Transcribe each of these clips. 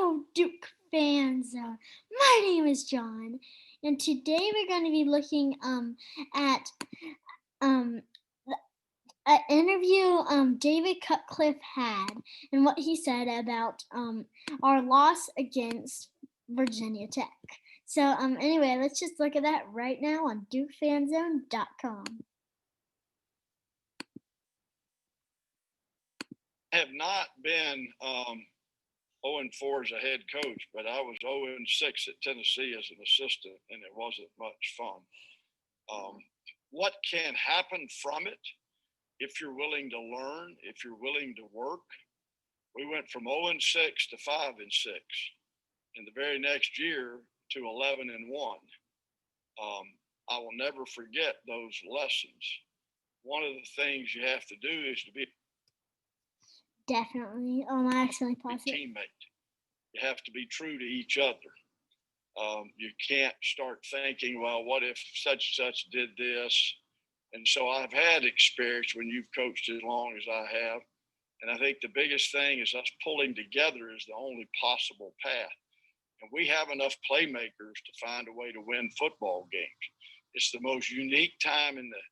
Hello, Duke fans. My name is John, and today we're going to be looking at um an interview David Cutcliffe had and what he said about our loss against Virginia Tech. So anyway, let's just look at that right now on DukeFanZone.com. I have not been 0-4 as a head coach, but I was 0-6 at Tennessee as an assistant, and it wasn't much fun. What can happen from it if you're willing to learn, if you're willing to work? We went from 0-6 to 5-6, and the very next year to 11-1. I will never forget those lessons. One of the things you have to do is to be Definitely. Oh, I accidentally a paused it. teammate. You have to be true to each other. You can't start thinking, well, what if such and such did this? And so I've had experience when you've coached as long as I have. And I think the biggest thing is us pulling together is the only possible path. And we have enough playmakers to find a way to win football games. It's the most unique time in the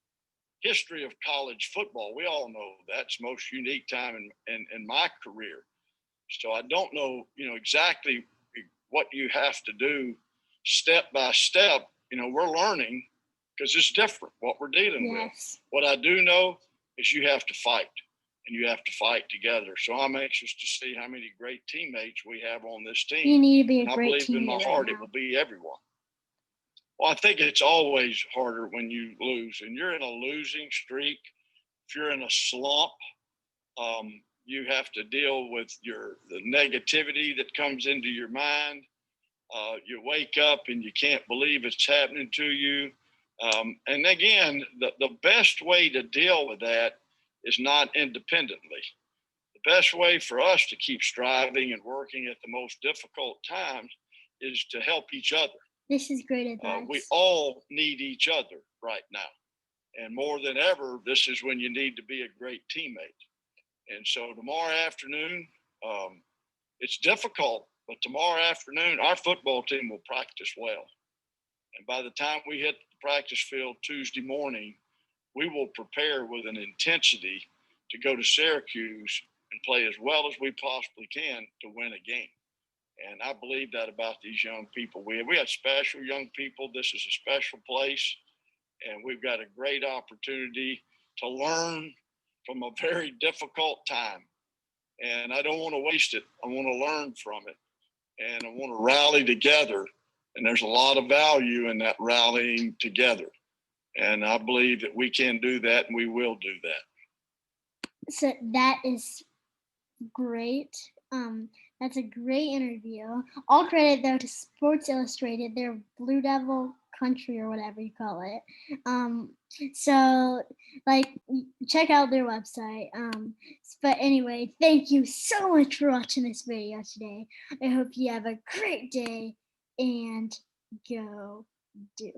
history of college football. We all know that's the most unique time in my career. So I don't know, exactly what you have to do step by step. We're learning because it's different what we're dealing with. What I do know is you have to fight, and you have to fight together. So I'm anxious to see how many great teammates we have on this team. You need to be a and great I believe in my heart it will be everyone. Well, I think it's always harder when you lose, and you're in a losing streak. If you're in a slump, you have to deal with the negativity that comes into your mind. You wake up and you can't believe it's happening to you. And again, the best way to deal with that is not independently. The best way for us to keep striving and working at the most difficult times is to help each other. This is great advice. We all need each other right now. And more than ever, this is when you need to be a great teammate. And so tomorrow afternoon, it's difficult, but tomorrow afternoon, our football team will practice well. And by the time we hit the practice field Tuesday morning, we will prepare with an intensity to go to Syracuse and play as well as we possibly can to win a game. And I believe that about these young people. We have special young people. This is a special place. And we've got a great opportunity to learn from a very difficult time. And I don't want to waste it. I want to learn from it. And I want to rally together. And there's a lot of value in that rallying together. And I believe that we can do that, and we will do that. So that is great. That's a great interview. All credit though to Sports Illustrated, their Blue Devil Country or whatever you call it. So check out their website. But anyway, thank you so much for watching this video today. I hope you have a great day and go Duke.